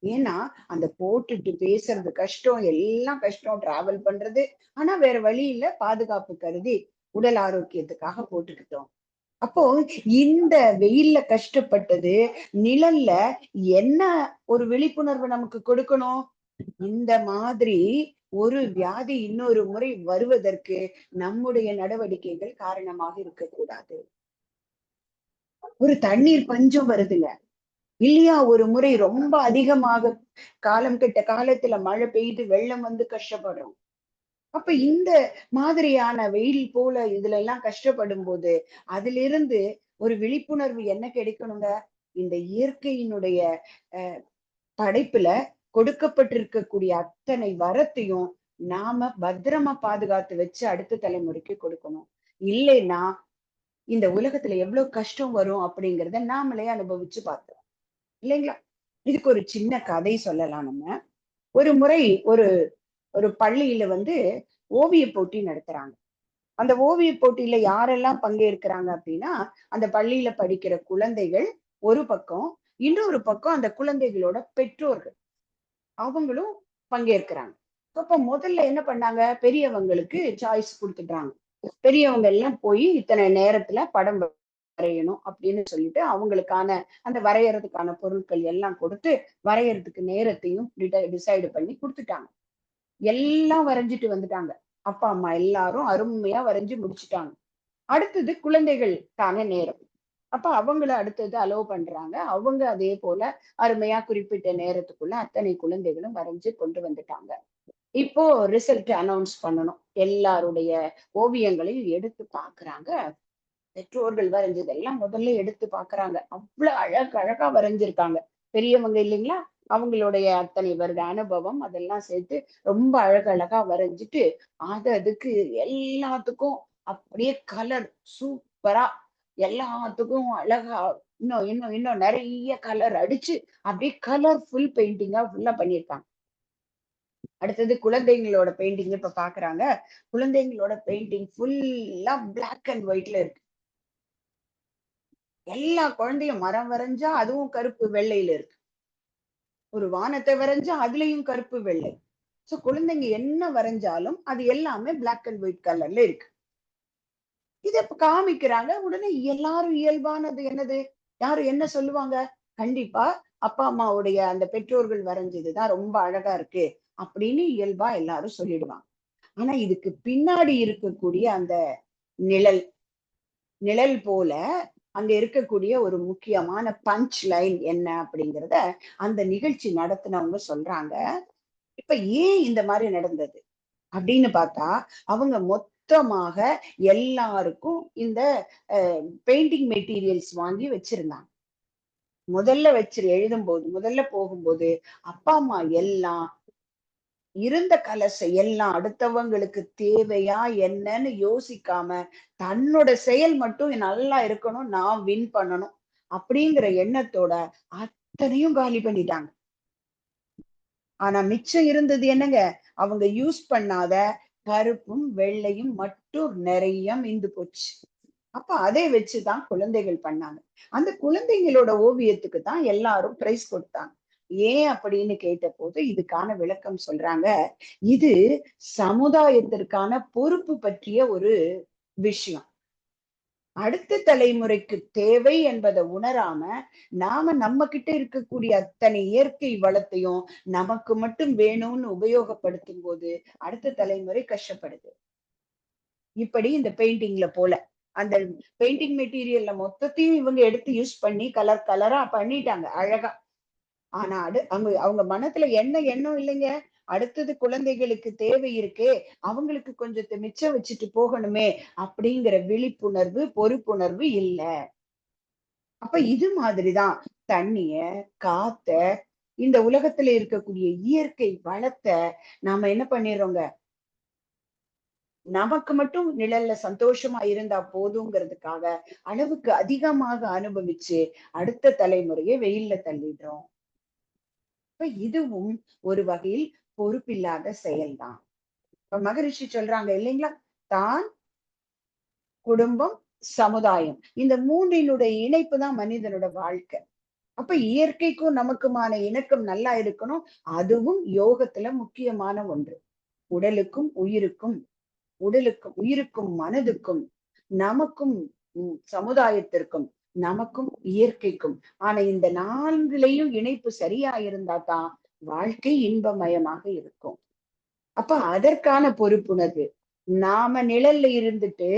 ஏன்னா அந்த போட்டுட்டு பேசுறது கஷ்டம், எல்லாம் கஷ்டம் டிராவல் பண்றது. ஆனா வேற வழி இல்ல, பாதுகாப்பு கருதி உடல் ஆரோக்கியத்துக்காக போட்டுக்கிட்டோம். அப்போ இந்த வெயில்ல கஷ்டப்பட்டது நிழல்ல என்ன ஒரு விழிப்புணர்வு நமக்கு கொடுக்கணும்? இந்த மாதிரி ஒரு வியாதி இன்னொரு முறை வருவதற்கு நம்முடைய நடவடிக்கைகள் காரணமாக இருக்கக்கூடாது. ஒரு தண்ணீர் பஞ்சம் வருதுங்க இல்லையா? ஒரு முறை ரொம்ப அதிகமாக காலம் கெட்ட காலத்துல மழை பெய்து வெள்ளம் வந்து கஷ்டப்படுறோம். அப்ப இந்த மாதிரியான வெயில் போல இதுல எல்லாம் கஷ்டப்படும் போது அதிலிருந்து ஒரு விழிப்புணர்வு என்ன கிடைக்கணுங்க? இந்த இயற்கையினுடைய படைப்புல கொடுக்கப்பட்டிருக்கக்கூடிய அத்தனை வரத்தையும் நாம பத்திரமா பாதுகாத்து வச்சு அடுத்த தலைமுறைக்கு கொடுக்கணும். இல்லைன்னா இந்த உலகத்துல எவ்வளவு கஷ்டம் வரும் அப்படிங்கிறத நாமளே அனுபவிச்சு பார்த்தோம் இல்லைங்களா? இதுக்கு ஒரு சின்ன கதை சொல்லலாம் நம்ம. ஒரு முறை ஒரு ஒரு பள்ளியில வந்து ஓவிய போட்டி நடத்துறாங்க. அந்த ஓவிய போட்டியில யாரெல்லாம் பங்கேற்கிறாங்க அப்படின்னா, அந்த பள்ளியில படிக்கிற குழந்தைகள் ஒரு பக்கம், இன்னொரு பக்கம் அந்த குழந்தைகளோட பெற்றோர்கள். அவங்களும் பங்கேற்கிறாங்க. அப்ப முதல்ல என்ன பண்ணாங்க, பெரியவங்களுக்கு சாய்ஸ் குடுத்துட்டாங்க. பெரியவங்க எல்லாம் போய் இத்தனை நேரத்துல படம் வரையணும் அப்படின்னு சொல்லிட்டு அவங்களுக்கான அந்த வரையறதுக்கான பொருட்கள் எல்லாம் கொடுத்து வரையறதுக்கு நேரத்தையும் டிசைடு பண்ணி கொடுத்துட்டாங்க. எல்லாம் வரைஞ்சிட்டு வந்துட்டாங்க. அப்பா அம்மா எல்லாரும் அருமையா வரைஞ்சு முடிச்சுட்டாங்க. அடுத்தது குழந்தைகளுக்கான நேரம். அப்ப அவங்கள அடுத்தது அலோவ் பண்றாங்க. அவங்க அதே போல அருமையா குறிப்பிட்ட நேரத்துக்குள்ள அத்தனை குழந்தைகளும் வரைஞ்சு கொண்டு வந்துட்டாங்க. இப்போ ரிசல்ட் அனௌன்ஸ் பண்ணணும். எல்லாருடைய ஓவியங்களையும் எடுத்து பாக்குறாங்க. பெற்றோர்கள் வரைஞ்சதெல்லாம் முதல்ல எடுத்து பாக்குறாங்க. அவ்வளவு அழகா வரைஞ்சிருக்காங்க. பெரியவங்க இல்லைங்களா? அவங்களுடைய அத்தனை வருட அனுபவம் அதெல்லாம் சேர்த்து ரொம்ப அழகழகா வரைஞ்சிட்டு அதுக்கு எல்லாத்துக்கும் அப்படியே கலர் சூப்பரா எல்லாத்துக்கும் அழகா இன்னும் இன்னும் இன்னும் நிறைய கலர் அடிச்சு அப்படியே கலர்ஃபுல் பெயிண்டிங்கா ஃபுல்லா பண்ணியிருக்காங்க. அடுத்தது குழந்தைங்களோட பெயிண்டிங் இப்ப பாக்குறாங்க. குழந்தைங்களோட பெயிண்டிங் ஃபுல்லா பிளாக் அண்ட் ஒயிட்ல இருக்கு. எல்லா குழந்தையும் மரம் வரைஞ்சா அதுவும் கருப்பு வெள்ளையில இருக்கு. ஒரு வானத்தை வரைஞ்சா அதுலயும் கருப்பு வெள்ளை. சோ குழந்தைங்க என்ன வரைஞ்சாலும் அது எல்லாமே பிளாக் அண்ட் ஒயிட் கலர்ல இருக்கு. இத இப்ப காமிக்கிறாங்க. உடனே எல்லாரும் இயல்பானது என்னது? யாரு என்ன சொல்லுவாங்க? கண்டிப்பா அப்பா அம்மாவுடைய அந்த பெற்றோர்கள் வரைஞ்சதுதான் ரொம்ப அழகா இருக்கு அப்படின்னு இயல்பா எல்லாரும் சொல்லிடுவாங்க. ஆனா இதுக்கு பின்னாடி இருக்கக்கூடிய அந்த நிழல் நிழல் போல அங்க இருக்கக்கூடிய ஒரு முக்கியமான பஞ்ச் லைன் என்ன அப்படிங்கிறத அந்த நிகழ்ச்சி நடத்தினவங்க சொல்றாங்க. இப்ப ஏன் இந்த மாதிரி நடந்தது அப்படின்னு பார்த்தா அவங்க மொத்தமாக எல்லாருக்கும் இந்த பெயிண்டிங் மெட்டீரியல்ஸ் வாங்கி வச்சிருந்தாங்க. முதல்ல வச்சு எழுதும்போது முதல்ல போகும்போது அப்பா அம்மா எல்லாம் இருந்த கலர்ஸை எல்லாம் அடுத்தவங்களுக்கு தேவையா என்னன்னு யோசிக்காம தன்னோட செயல் மட்டும் நல்லா இருக்கணும், நான் வின் பண்ணணும் அப்படிங்கிற எண்ணத்தோட அத்தனையும் காலி பண்ணிட்டாங்க. ஆனா மிச்சம் இருந்தது என்னங்க? அவங்க யூஸ் பண்ணாத கருப்பும் வெள்ளையும் மட்டும் நிறைய மீந்து போச்சு. அப்ப அதை வச்சுதான் குழந்தைகள் பண்ணாங்க. அந்த குழந்தைங்களோட ஓவியத்துக்கு தான் எல்லாரும் பிரைஸ் கொடுத்தாங்க. ஏன் அப்படின்னு கேட்டபோது இதுக்கான விளக்கம் சொல்றாங்க. இது சமுதாயத்திற்கான பொறுப்பு பற்றிய ஒரு விஷயம். அடுத்த தலைமுறைக்கு தேவை என்பதை உணராம நாம நம்ம கிட்ட இருக்கக்கூடிய அத்தனை இயற்கை வளத்தையும் நமக்கு மட்டும் வேணும்னு உபயோகப்படுத்தும் போது அடுத்த தலைமுறை கஷ்டப்படுது. இப்படி இந்த பெயிண்டிங்ல போல அந்த பெயிண்டிங் மெட்டீரியல்ல மொத்தத்தையும் இவங்க எடுத்து யூஸ் பண்ணி கலர் கலரா பண்ணிட்டாங்க அழகா. ஆனா அவங்க அவங்க மனத்துல என்ன எண்ணம் இல்லைங்க, அடுத்தது குழந்தைகளுக்கு தேவை இருக்கே அவங்களுக்கு கொஞ்சத்தை மிச்சம் வச்சுட்டு போகணுமே அப்படிங்கிற விழிப்புணர்வு பொறுப்புணர்வு இல்ல. அப்ப இது மாதிரிதான் தண்ணிய காத்த இந்த உலகத்துல இருக்கக்கூடிய இயற்கை வளத்தை நாம என்ன பண்ணிடுறோங்க, நமக்கு மட்டும் நிழல்ல சந்தோஷமா இருந்தா போதுங்கிறதுக்காக அளவுக்கு அதிகமாக அனுபவிச்சு அடுத்த தலைமுறையை வெயில்ல தள்ளிடுறோம். இப்ப இதுவும் ஒரு வகையில் பொறுப்பில்லாத செயல்தான். இப்ப மகரிஷி சொல்றாங்க இல்லைங்களா, தான், குடும்பம், சமுதாயம் இந்த மூன்றினுடைய இணைப்பு தான் மனிதனோட வாழ்க்கை. அப்ப இயற்கைக்கும் நமக்குமான இணக்கம் நல்லா இருக்கணும். அதுவும் யோகத்துல முக்கியமான ஒன்று. உடலுக்கும் உயிருக்கும் உடலுக்கும் உயிருக்கும் மனதுக்கும் நமக்கும் சமுதாயத்திற்கும் நமக்கும் இயற்கைக்கும் ஆனா இந்த நான்குலையும் இணைப்பு சரியா இருந்தா தான் வாழ்க்கை இன்பமயமாக இருக்கும். அப்ப அதற்கான பொறுப்புணர்வு நாம நிழல்ல இருந்துட்டு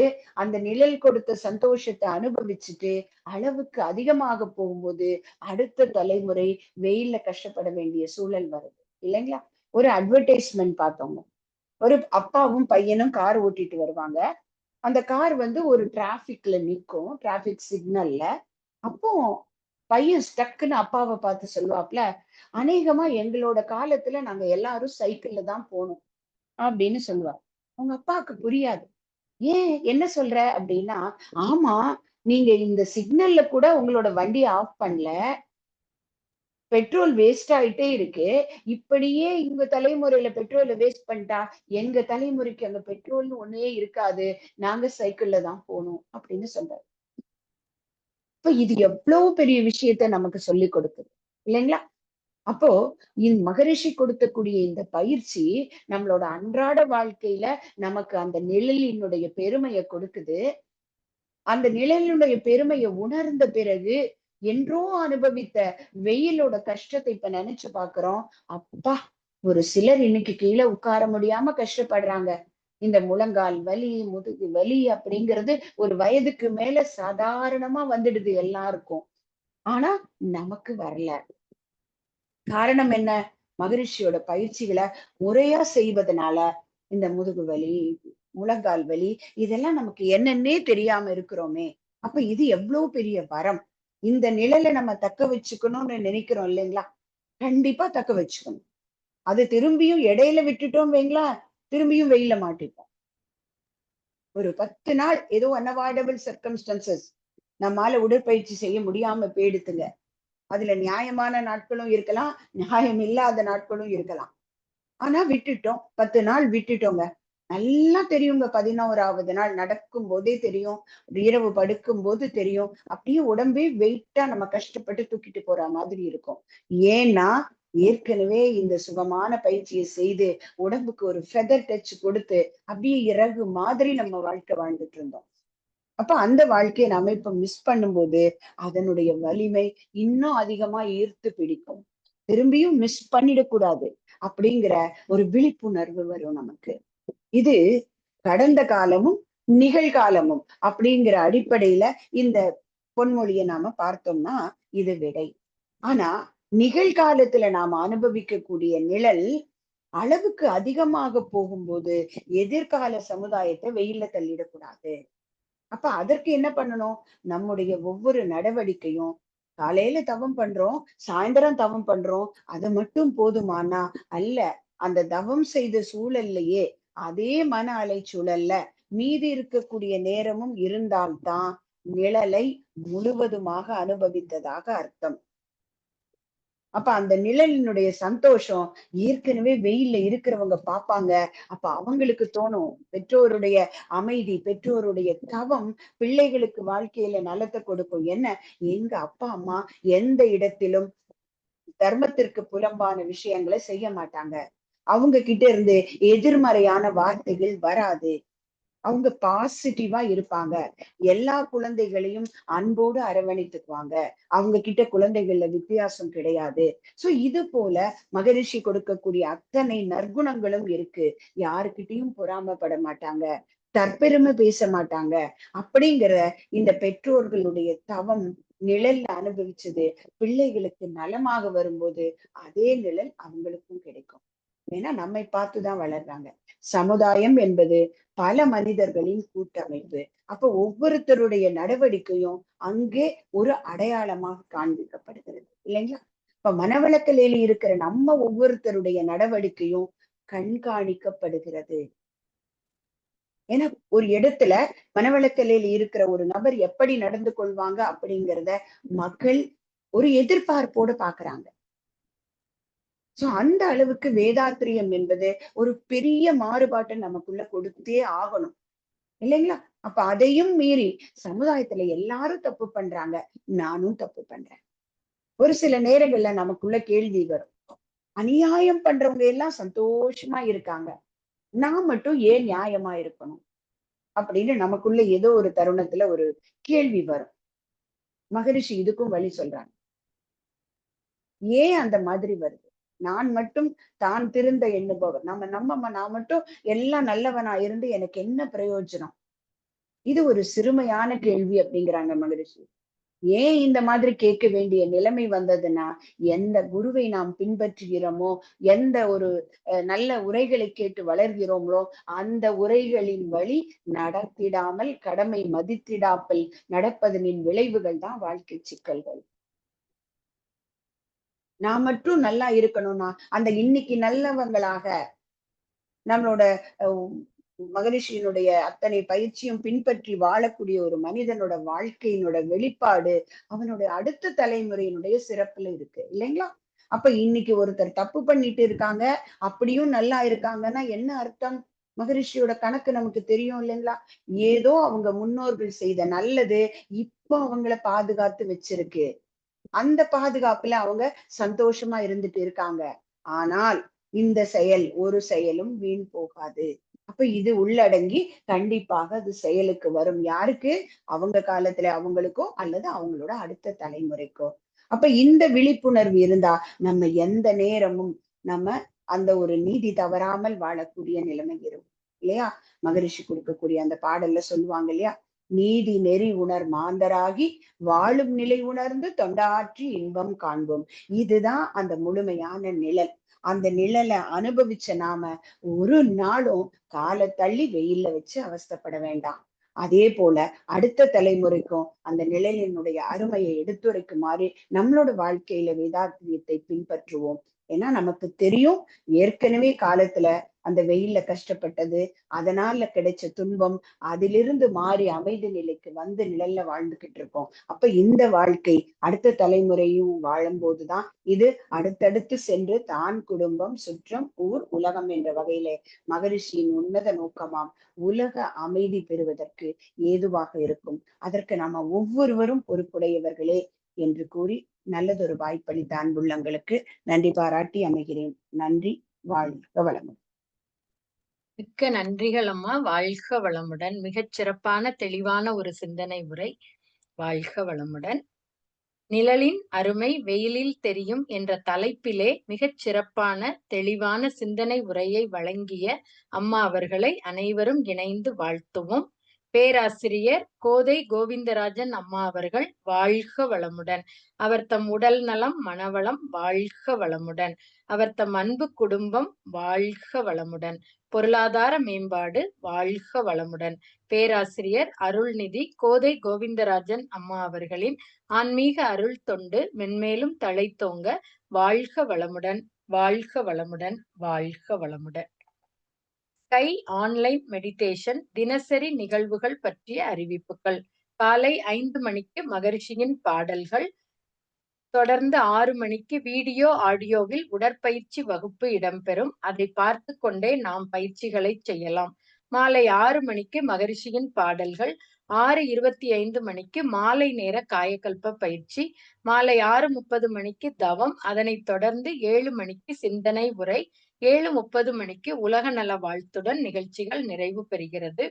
அந்த நிழல் கொடுத்த சந்தோஷத்தை அனுபவிச்சுட்டு அளவுக்கு அதிகமாக போகும்போது அடுத்த தலைமுறை வெயில்ல கஷ்டப்பட வேண்டிய சூழல் வருது இல்லைங்களா? ஒரு அட்வர்டைஸ்மெண்ட் பார்த்தோங்க. ஒரு அப்பாவும் பையனும் கார் ஓட்டிட்டு வருவாங்க. அந்த கார் ஒரு டிராபிக்ல நிக்கும், டிராபிக் சிக்னல்ல. அப்போ பையன் ஸ்டக்குன்னு அப்பாவை பார்த்து சொல்லுவாப்ல, அநேகமா எங்களோட காலத்துல நாங்க எல்லாரும் சைக்கிள்ல தான் போனோம் அப்படின்னு சொல்லுவார். அவங்க அப்பாவுக்கு புரியாது. ஏன் என்ன சொல்ற அப்படின்னா, ஆமா, நீங்க இந்த சிக்னல்ல கூட உங்களோட வண்டியை ஆஃப் பண்ணல, பெட்ரோல் வேஸ்ட் ஆயிட்டே இருக்கு. இப்படியே இவங்க தலைமுறையில பெட்ரோலை வேஸ்ட் பண்ணிட்டா எங்க தலைமுறைக்கு அங்க பெட்ரோல்னு ஒண்ணே இருக்காது, நாங்க சைக்கிள்ல தான் போனோம் அப்படின்னு சொல்றாரு. இப்ப இது எவ்வளவு பெரிய விஷயத்த நமக்கு சொல்லி கொடுக்குது இல்லைங்களா? அப்போ மகரிஷி கொடுக்கக்கூடிய இந்த பயிற்சி நம்மளோட அன்றாட வாழ்க்கையில நமக்கு அந்த நிழலினுடைய பெருமையை கொடுக்குது. அந்த நிழலினுடைய பெருமையை உணர்ந்த பிறகு என்றோ அனுபவித்த வெயிலோட கஷ்டத்தை இப்ப நினைச்சு பாக்குறோம். அப்பா, ஒரு சிலர் இன்னைக்கு கீழே உட்கார முடியாம கஷ்டப்படுறாங்க. இந்த முழங்கால் வலி, முதுகு வலி அப்படிங்கிறது ஒரு வயதுக்கு மேல சாதாரணமா வந்துடுது எல்லாருக்கும். ஆனா நமக்கு வரல. காரணம் என்ன? மகரிஷியோட பயிற்சிகளை முறையா செய்வதனால இந்த முதுகு வலி, முழங்கால் வலி இதெல்லாம் நமக்கு என்னன்னே தெரியாம இருக்கிறோமே. அப்ப இது எவ்வளவு பெரிய வரம். இந்த நிழலை நம்ம தக்க வச்சுக்கணும்னு நினைக்கிறோம் இல்லைங்களா? கண்டிப்பா தக்க வச்சுக்கணும். அது திரும்பியும் இடையில விட்டுட்டோம் வைங்களா, திரும்பியும் வெயில மாட்டிப்போம். ஒரு 10 நாள் ஏதோ அன்அவாய்டபிள் சர்க்கம்ஸ்டன்சஸ் நம்மால உடற்பயிற்சி செய்ய முடியாம போயிடுத்துங்க. அதுல நியாயமான நாட்களும் இருக்கலாம், நியாயம் இல்லாத நாட்களும் இருக்கலாம். ஆனா விட்டுட்டோம், 10 நாள் விட்டுட்டோங்க. நல்லா தெரியுங்க, 11வது நாள் நடக்கும் போதே தெரியும், இரவு படுக்கும் போது தெரியும். அப்படியே உடம்பே வெயிட்டா நம்ம கஷ்டப்பட்டு தூக்கிட்டு போற மாதிரி இருக்கும். ஏன்னா ஏற்கனவே இந்த சுகமான பயிற்சியை செய்து உடம்புக்கு ஒரு ஃபெதர் டச் கொடுத்து அப்படியே இறகு மாதிரி நம்ம வாழ்க்கை வாழ்ந்துட்டு இருந்தோம். அப்ப அந்த வாழ்க்கையை நாம இப்ப மிஸ் பண்ணும்போது அதனுடைய வலிமை இன்னும் அதிகமா ஈர்த்து பிடிக்கும். திரும்பியும் மிஸ் பண்ணிடக்கூடாது அப்படிங்கிற ஒரு விழிப்புணர்வு வரும் நமக்கு. இது கடந்த காலமும் நிகழ்காலமும் அப்படிங்கிற அடிப்படையில இந்த பொன்மொழியை நாம பார்த்தோம்னா இது விடை. ஆனா நிகழ்காலத்துல நாம அனுபவிக்கக்கூடிய நிழல் அளவுக்கு அதிகமாக போகும்போது எதிர்கால சமுதாயத்தை வெயில்ல தள்ளிடக்கூடாது. அப்ப அதற்கு என்ன பண்ணணும்? நம்முடைய ஒவ்வொரு நடவடிக்கையும், காலையில தவம் பண்றோம், சாயந்தரம் தவம் பண்றோம், அது மட்டும் போதுமானா? அல்ல. அந்த தவம் செய்த சூழல்லையே அதே மன அலை சூழல்ல மீதி இருக்கக்கூடிய நேரமும் இருந்தால்தான் நிழலை முழுவதுமாக அனுபவித்ததாக அர்த்தம். அப்ப அந்த நிழலினுடைய சந்தோஷம் ஏற்கனவே வெயில்ல இருக்கிறவங்க பார்ப்பாங்க. அப்ப அவங்களுக்கு தோணும், பெற்றோருடைய அமைதி, பெற்றோருடைய தவம் பிள்ளைகளுக்கு வாழ்க்கையில நலத்தை கொடுக்கும். என்ன, எங்க அப்பா அம்மா எந்த இடத்திலும் தர்மத்திற்கு புறம்பான விஷயங்களை செய்ய மாட்டாங்க, அவங்க கிட்ட இருந்து எதிர்மறையான வார்த்தைகள் வராது, அவங்க பாசிட்டிவா இருப்பாங்க, எல்லா குழந்தைகளையும் அன்போடு அரவணைத்துக்குவாங்க, அவங்க கிட்ட குழந்தைகள்ல வித்தியாசம் கிடையாது. சோ இது போல மகரிஷி கொடுக்கக்கூடிய அத்தனை நற்குணங்களும் இருக்கு. யாருக்கிட்டையும் பொறாமப்பட மாட்டாங்க, தற்பெருமை பேச மாட்டாங்க. அப்படிங்கிற இந்த பெற்றோர்களுடைய தவம் நிழல்ல அனுபவிச்சது பிள்ளைகளுக்கு நலமாக வரும்போது அதே நிழல் அவங்களுக்கும் கிடைக்கும். ஏன்னா நம்மை பார்த்துதான் வளர்றாங்க. சமுதாயம் என்பது பல மனிதர்களின் கூட்டமைப்பு. அப்ப ஒவ்வொருத்தருடைய நடவடிக்கையும் அங்கே ஒரு அடையாளமாக காண்பிக்கப்படுகிறது இல்லைங்களா? இப்ப மனவளக்கலையில இருக்கிற நம்ம ஒவ்வொருத்தருடைய நடவடிக்கையும் கண்காணிக்கப்படுகிறது. ஏன்னா ஒரு இடத்துல மனவளக்கலையில இருக்கிற ஒரு நபர் எப்படி நடந்து கொள்வாங்க அப்படிங்கிறத மக்கள் ஒரு எதிர்பார்ப்போடு பாக்குறாங்க. சோ அந்த அளவுக்கு வேதாத்திரியம் என்பது ஒரு பெரிய மாறுபாட்டை நமக்குள்ள கொடுத்தே ஆகணும் இல்லைங்களா? அப்ப அதையும் மீறி சமுதாயத்துல எல்லாரும் தப்பு பண்றாங்க, நானும் தப்பு பண்றேன். ஒரு சில நேரங்கள்ல நமக்குள்ள கேள்வி வரும், அநியாயம் பண்றவங்க எல்லாம் சந்தோஷமா இருக்காங்க, நான் மட்டும் ஏன் நியாயமா இருக்கணும் அப்படின்னு நமக்குள்ள ஏதோ ஒரு தருணத்துல ஒரு கேள்வி வரும். மகரிஷி இதுக்கும் வழி சொல்றாங்க. ஏன் அந்த மாதிரி வருது? நான் மட்டும் தான் திருந்த எண்ணுபவர். நான் மட்டும் எல்லாம் நல்லவனா இருந்து எனக்கு என்ன பிரயோஜனம்? இது ஒரு சிறுமையான கேள்வி அப்படிங்கிறாங்க மகரிஷி. ஏன் இந்த மாதிரி கேட்க வேண்டிய நிலைமை வந்ததுன்னா, எந்த குருவை நாம் பின்பற்றுகிறோமோ, எந்த ஒரு நல்ல உரைகளை கேட்டு வளர்கிறோமோ, அந்த உரைகளின் வழி நடத்திடாமல், கடமை மதித்திடாமல் நடப்பதனின் விளைவுகள் தான் வாழ்க்கை சிக்கல்கள். நான் மட்டும் நல்லா இருக்கணும்னா, அந்த இன்னைக்கு நல்லவங்களாக நம்மளோட அ மகரிஷியினுடைய அத்தனை பயிற்சியும் பின்பற்றி வாழக்கூடிய ஒரு மனிதனோட வாழ்க்கையினோட வெளிப்பாடு, அவனுடைய அடுத்த தலைமுறையினுடைய சிறப்புல இருக்கு. இல்லைங்களா? அப்ப இன்னைக்கு ஒருத்தர் தப்பு பண்ணிட்டு இருக்காங்க, அப்படியும் நல்லா இருக்காங்கன்னா என்ன அர்த்தம்? மகரிஷியோட கணக்கு நமக்கு தெரியும் இல்லைங்களா? ஏதோ அவங்க முன்னோர்கள் செய்த நல்லது, இப்போ அவங்கள பாதுகாத்து வச்சிருக்கு. அந்த பாதுகாப்புல அவங்க சந்தோஷமா இருந்துட்டு இருக்காங்க. ஆனால் இந்த செயல் ஒரு செயலும் வீண் போகாது. அப்ப இது உள்ளடங்கி கண்டிப்பாக அது செயலுக்கு வரும். யாருக்கு? அவங்க காலத்துல அவங்களுக்கோ அல்லது அவங்களோட அடுத்த தலைமுறைக்கோ. அப்ப இந்த விழிப்புணர்வு இருந்தா நம்ம எந்த நேரமும் நம்ம அந்த ஒரு நீதி தவறாமல் வாழக்கூடிய நிலைமை இருக்கும். இல்லையா? மகரிஷி கொடுக்கக்கூடிய அந்த பாடல்ல சொல்லுவாங்க இல்லையா? நீதி நெறி உணர் மாந்தராகி வாழும் நிலை உணர்ந்து தொண்டாற்றி இன்பம் காண்போம். இதுதான் அந்த முழுமையான நிழல். அந்த நிழலை அனுபவிச்ச நாம ஒரு நாளும் காலை தள்ளி வெயில்ல வச்சு அவஸ்தைப்பட வேண்டாம். அதே போல அடுத்த தலைமுறைக்கும் அந்த நிழலினுடைய அருமையை எடுத்துரைக்குமாறு நம்மளோட வாழ்க்கையில வேதாத்திரியத்தை பின்பற்றுவோம். ஏன்னா நமக்கு தெரியும் ஏற்கனவே காலத்துல அந்த வெயில்ல கஷ்டப்பட்டது, அதனால கிடைச்ச துன்பம், அதிலிருந்து மாறி அமைதி நிலைக்கு வந்து நிழல்ல வாழ்ந்துகிட்டு இருக்கோம். அப்ப இந்த வாழ்க்கை அடுத்த தலைமுறையும் வாழும்போதுதான் இது அடுத்தடுத்து சென்று தான் குடும்பம், சுற்றம், ஊர், உலகம் என்ற வகையில மகரிஷியின் உன்னத நோக்கமாம் உலக அமைதி பெறுவதற்கு ஏதுவாக இருக்கும். அதற்கு நாம ஒவ்வொருவரும் பொறுப்புடையவர்களே என்று கூறி நல்லதொரு வாய்ப்பளித்த அன்புள்ளங்களுக்கு நன்றி பாராட்டி அமைகிறேன். நன்றி. வாழ்க வளமுடன். மிக்க நன்றிகள் அம்மா. வாழ்க வளமுடன். மிகச் சிறப்பான தெளிவான ஒரு சிந்தனை உரை. வாழ்க வளமுடன். நிழலின் அருமை வெயிலில் தெரியும் என்ற தலைப்பிலே மிகச் சிறப்பான தெளிவான சிந்தனை உரையை வழங்கிய அம்மா அவர்களை அனைவரும் இணைந்து வாழ்த்துவோம். பேராசிரியர் கோதை கோவிந்தராஜன் அம்மா அவர்கள் வாழ்க வளமுடன். அவர் தம் உடல் நலம் மனவளம் வாழ்க வளமுடன். அவர் தம் அன்பு குடும்பம் வாழ்க வளமுடன். பொருளாதார மேம்பாடு வாழ்க வளமுடன். பேராசிரியர் அருள்நிதி கோதை கோவிந்தராஜன் அம்மா அவர்களின் ஆன்மீக அருள் தொண்டு மென்மேலும் தழைத்தோங்க வாழ்க வளமுடன். வாழ்க வளமுடன். வாழ்க வளமுடன். ஸ்கை ஆன்லைன் மெடிடேஷன் தினசரி நிகழ்வுகள் பற்றிய அறிவிப்புகள். காலை 5 மணிக்கு மகரிஷியின் பாடல்கள். தொடர்ந்து 6 மணிக்கு வீடியோ ஆடியோவில் உடற்பயிற்சி வகுப்பு இடம்பெறும். அதை பார்த்து கொண்டே நாம் பயிற்சிகளை செய்யலாம். மாலை 6 மணிக்கு மகரிஷியின் பாடல்கள். 6:25 மணிக்கு மாலை நேர காயகல்ப பயிற்சி. மாலை 6:30 மணிக்கு தவம். அதனைத் தொடர்ந்து 7 மணிக்கு சிந்தனை உரை. 7:30 மணிக்கு உலக நல வாழ்த்துடன் நிகழ்ச்சிகள் நிறைவு பெறுகிறது.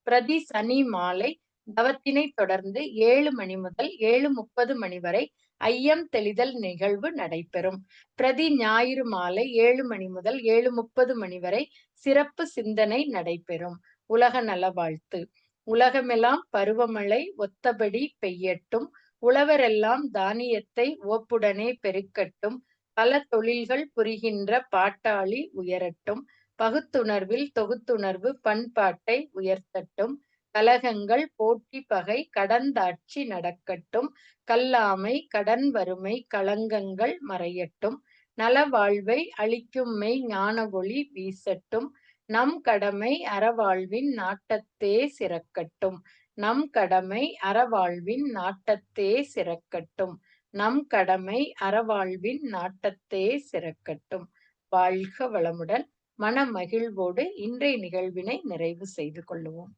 பிரதி சனி மாலை தவத்தினை தொடர்ந்து 7 மணி முதல் 7:30 மணி வரை ஐயம் தெளிதல் நிகழ்வு நடைபெறும். பிரதி ஞாயிறு மாலை 7 மணி முதல் 7:30 மணி வரை சிறப்பு சிந்தனை நடைபெறும். உலக நல வாழ்த்து. உலகமெல்லாம் பருவமழை ஒத்தபடி பெய்யட்டும். உழவரெல்லாம் தானியத்தை ஓப்புடனே பெருக்கட்டும். பல தொழில்கள் புரிகின்ற பாட்டாளி உயரட்டும். பகுத்துணர்வில் தொகுத்துணர்வு பண்பாட்டை உயர்த்தட்டும். கலகங்கள் போட்டி பகை கடந்தாட்சி நடக்கட்டும். கல்லாமை கடன் வறுமை களங்கங்கள் மறையட்டும். நலவாழ்வை அளிக்கும் மெய் ஞான ஒளி வீசட்டும். நம் கடமை அறவாழ்வின் நாட்டத்தே சிறக்கட்டும். நம் கடமை அறவாழ்வின் நாட்டத்தே சிறக்கட்டும். நம் கடமை அறவாழ்வின் நாட்டத்தே சிறக்கட்டும். வாழ்க வளமுடன். மன மகிழ்வோடு இன்றைய நிகழ்வினை நிறைவு செய்து கொள்ளுவோம்.